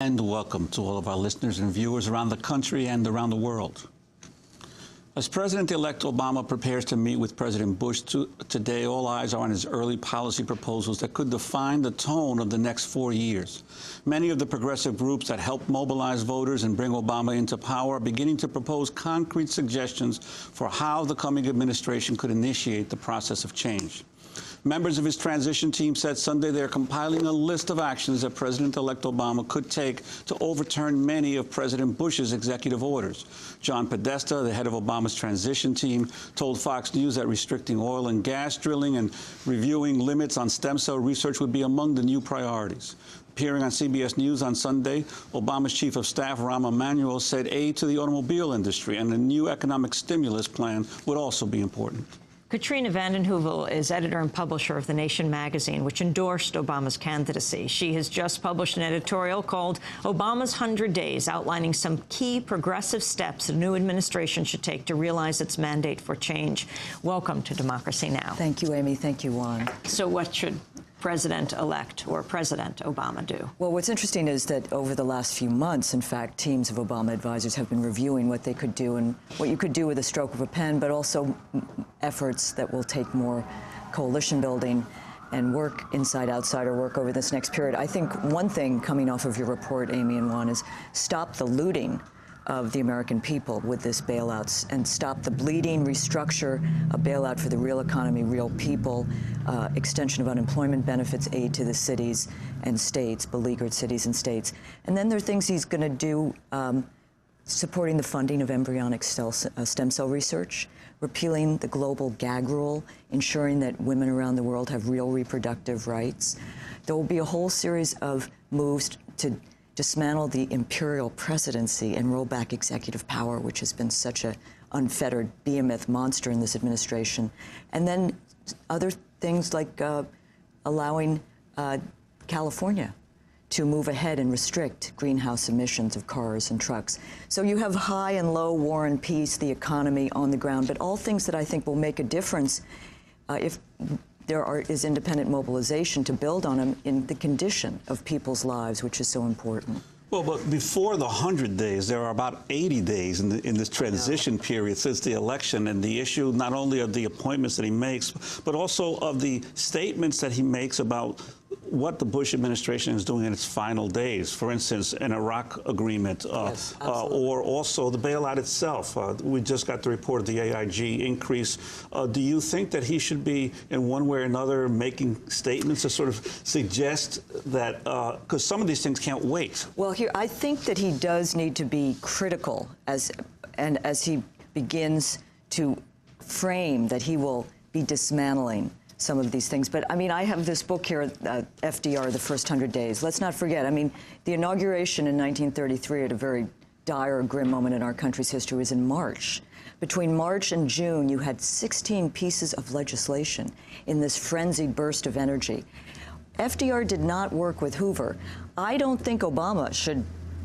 And welcome to all of our listeners and viewers around the country and around the world. As President-elect Obama prepares to meet with President Bush today, all eyes are on his early policy proposals that could define the tone of the next 4 years. Many of the progressive groups that helped mobilize voters and bring Obama into power are beginning to propose concrete suggestions for how the coming administration could initiate the process of change. Members of his transition team said Sunday they're compiling a list of actions that President-elect Obama could take to overturn many of President Bush's executive orders. John Podesta, the head of Obama's transition team, told Fox News that restricting oil and gas drilling and reviewing limits on stem cell research would be among the new priorities. Appearing on CBS News on Sunday, Obama's chief of staff, Rahm Emanuel, said aid to the automobile industry and a new economic stimulus plan would also be important. Katrina vanden Heuvel is editor and publisher of The Nation magazine, which endorsed Obama's candidacy. She has just published an editorial called Obama's 100 Days, outlining some key progressive steps a new administration should take to realize its mandate for change. Welcome to Democracy Now! Thank you, Amy. Thank you, Juan. So what should President-elect or President Obama do? Well, what's interesting is that over the last few months, in fact, teams of Obama advisors have been reviewing what they could do and what you could do with a stroke of a pen, but also efforts that will take more coalition building and work inside, outside, or work over this next period. I think one thing coming off of your report, Amy and Juan, is stop the looting of the American people with this bailouts and stop the bleeding, restructure a bailout for the real economy, real people, extension of unemployment benefits, aid to the cities and states, beleaguered cities and states. And then there are things he's going to do supporting the funding of embryonic stem cell research, repealing the global gag rule, ensuring that women around the world have real reproductive rights. There will be a whole series of moves to dismantle the imperial presidency and roll back executive power, which has been such an unfettered behemoth monster in this administration. And then other things like allowing California to move ahead and restrict greenhouse emissions of cars and trucks. So you have high and low, war and peace, the economy on the ground, but all things that I think will make a difference if there is independent mobilization to build on them in the condition of people's lives, which is so important. Well, but before the 100 days, there are about 80 days in this transition period since the election, and the issue not only of the appointments that he makes, but also of the statements that he makes about what the Bush administration is doing in its final days. For instance, an Iraq agreement, Yes, or also the bailout itself. We just got the report of the AIG increase. Do you think that he should be, in one way or another, making statements to sort of suggest that, because some of these things can't wait? Well, here, I think that he does need to be critical as he begins to frame that he will be dismantling some of these things. But, I mean, I have this book here, FDR, The First 100 Days. Let's not forget, I mean, the inauguration in 1933 at a very dire, grim moment in our country's history was in March. Between March and June, you had 16 pieces of legislation in this frenzied burst of energy. FDR did not work with Hoover. I don't think Obama should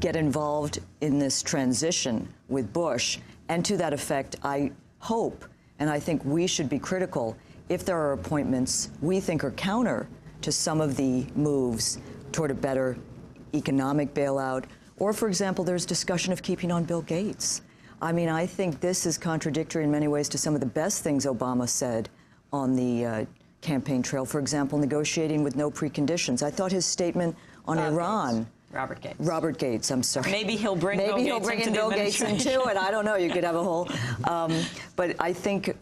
get involved in this transition with Bush. And to that effect, I hope, and I think we should be critical if there are appointments we think are counter to some of the moves toward a better economic bailout, or, for example, there's discussion of keeping on Bill Gates. I mean, I think this is contradictory in many ways to some of the best things Obama said on the campaign trail. For example, negotiating with no preconditions. I thought his statement on Iran. Robert Gates, I'm sorry. Maybe he'll bring Bill Gates into it. I don't know. You could have a whole. But I think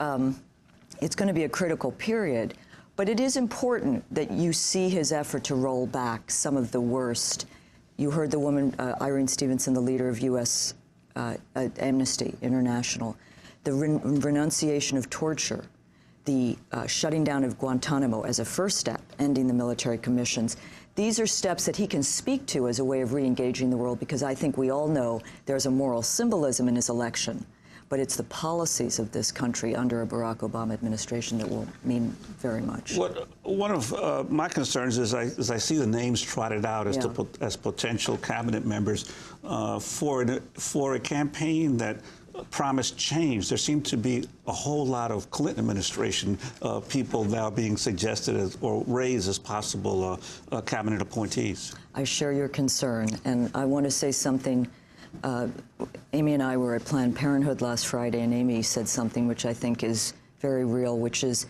it's going to be a critical period. But it is important that you see his effort to roll back some of the worst. You heard the woman, Irene Stevenson, the leader of U.S. Amnesty International, the renunciation of torture, the shutting down of Guantanamo as a first step, ending the military commissions. These are steps that he can speak to as a way of re-engaging the world, because I think we all know there's a moral symbolism in his election. But it's the policies of this country under a Barack Obama administration that will mean very much. One of my concerns is I see the names trotted out as potential cabinet members for a campaign that promised change. There seemed to be a whole lot of Clinton administration people now being suggested as, or raised as possible cabinet appointees. I share your concern, and I want to say something. Amy and I were at Planned Parenthood last Friday, and Amy said something which I think is very real, which is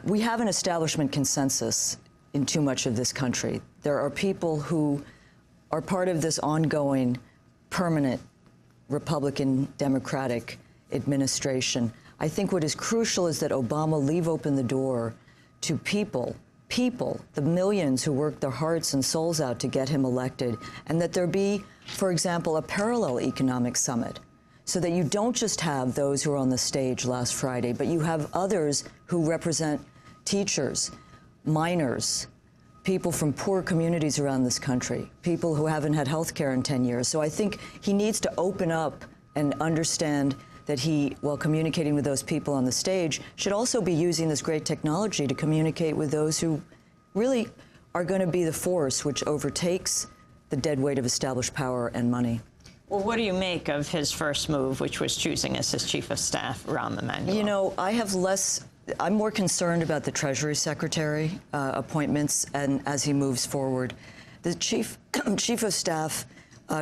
we have an establishment consensus in too much of this country. There are people who are part of this ongoing, permanent Republican Democratic administration. I think what is crucial is that Obama leave open the door to people, the millions who worked their hearts and souls out to get him elected, and that there be, for example, a parallel economic summit, so that you don't just have those who are on the stage last Friday, but you have others who represent teachers, minors, people from poor communities around this country, people who haven't had health care in 10 years. So I think he needs to open up and understand that he, while communicating with those people on the stage, should also be using this great technology to communicate with those who really are going to be the force which overtakes the dead weight of established power and money. Well, what do you make of his first move, which was choosing as his chief of staff, Rahm Emanuel? You know, I'm more concerned about the Treasury Secretary appointments, and as he moves forward, the chief of staff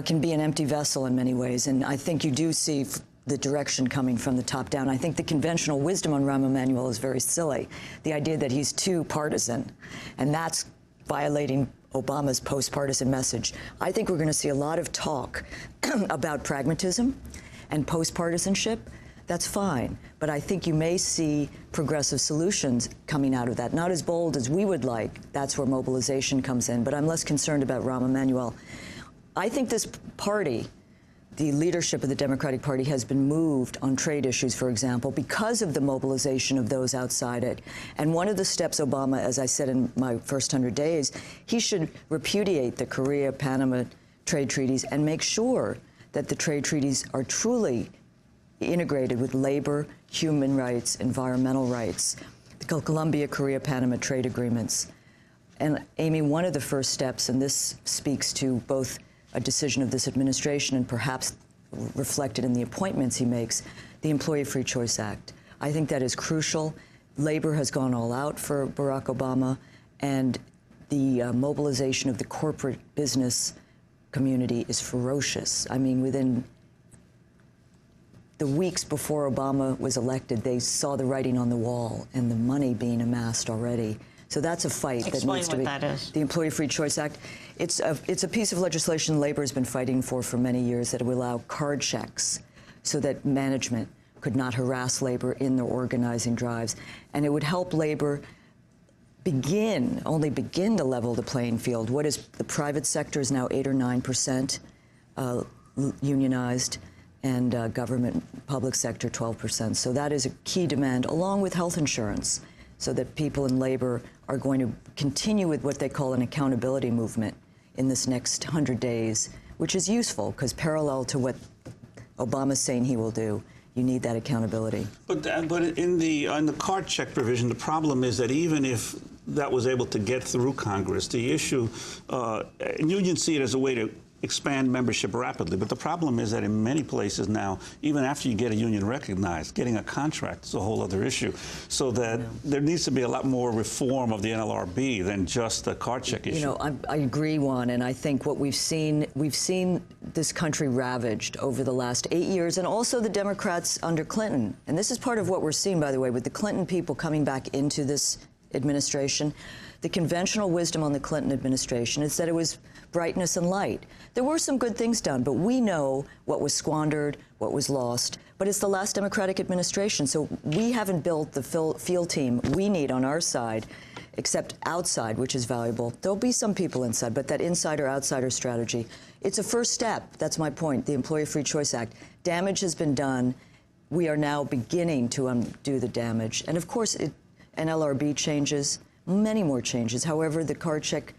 can be an empty vessel in many ways, and I think you do see the direction coming from the top down. I think the conventional wisdom on Rahm Emanuel is very silly. The idea that he's too partisan, and that's violating Obama's post-partisan message. I think we're going to see a lot of talk about pragmatism and post-partisanship. That's fine, but I think you may see progressive solutions coming out of that. Not as bold as we would like. That's where mobilization comes in, but I'm less concerned about Rahm Emanuel. I think this party, the leadership of the Democratic Party, has been moved on trade issues, for example, because of the mobilization of those outside it. And one of the steps Obama, as I said in my first 100 days, he should repudiate the Korea-Panama trade treaties and make sure that the trade treaties are truly integrated with labor, human rights, environmental rights, the Colombia-Korea-Panama trade agreements. And Amy, one of the first steps, and this speaks to both a decision of this administration and perhaps reflected in the appointments he makes, the Employee Free Choice Act. I think that is crucial. Labor has gone all out for Barack Obama, and the mobilization of the corporate business community is ferocious. I mean, within the weeks before Obama was elected, they saw the writing on the wall and the money being amassed already. So that's a fight that needs to be. Explain what that is. The Employee Free Choice Act. It's a piece of legislation labor has been fighting for many years, that it would allow card checks so that management could not harass labor in their organizing drives. And it would help labor only begin to level the playing field. What is the private sector is now 8 or 9% unionized, and government public sector 12%. So that is a key demand, along with health insurance, so that people in labor are going to continue with what they call an accountability movement in this next 100 days, which is useful because parallel to what Obama's saying he will do, you need that accountability. But in the card check provision, the problem is that even if that was able to get through Congress, the issue, unions see it as a way to expand membership rapidly. But the problem is that in many places now, even after you get a union recognized, getting a contract is a whole other issue. So that there needs to be a lot more reform of the NLRB than just the card check issue. You know, I agree, Juan, and I think what we've seen this country ravaged over the last 8 years, and also the Democrats under Clinton. And this is part of what we're seeing, by the way, with the Clinton people coming back into this administration. The conventional wisdom on the Clinton administration is that it was brightness and light. There were some good things done, but we know what was squandered, what was lost. But it's the last Democratic administration, so we haven't built the field team we need on our side, except outside, which is valuable. There'll be some people inside, but that insider-outsider strategy, it's a first step. That's my point, the Employee Free Choice Act. Damage has been done. We are now beginning to undo the damage. And of course, NLRB changes, many more changes. However, the card check,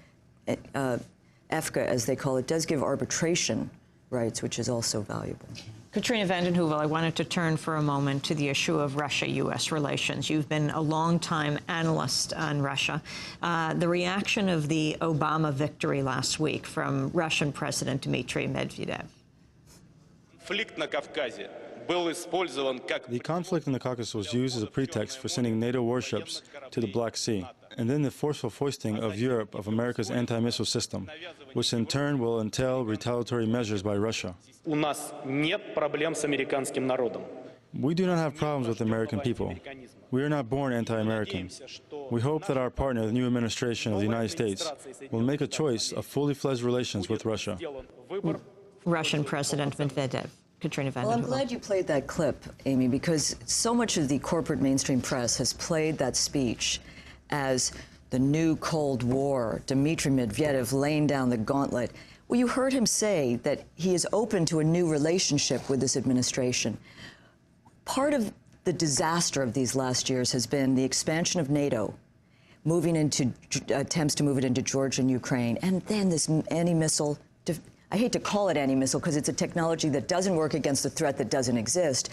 EFCA, as they call it, does give arbitration rights, which is also valuable. Katrina vanden Heuvel, I wanted to turn for a moment to the issue of Russia-U.S. relations. You've been a long-time analyst on Russia. The reaction of the Obama victory last week from Russian President Dmitry Medvedev. The conflict in the Caucasus was used as a pretext for sending NATO warships to the Black Sea, and then the forceful foisting of Europe of America's anti-missile system, which in turn will entail retaliatory measures by Russia. We do not have problems with the American people. We are not born anti-American. We hope that our partner, the new administration of the United States, will make a choice of fully fledged relations with Russia. Russian President Medvedev. Katrina Vanden Well, I'm Heuvel. glad you played that clip, Amy, because so much of the corporate mainstream press has played that speech as the new Cold War, Dmitry Medvedev laying down the gauntlet. Well, you heard him say that he is open to a new relationship with this administration. Part of the disaster of these last years has been the expansion of NATO, moving into attempts to move it into Georgia and Ukraine, and then this anti-missile. I hate to call it anti-missile because it's a technology that doesn't work against a threat that doesn't exist,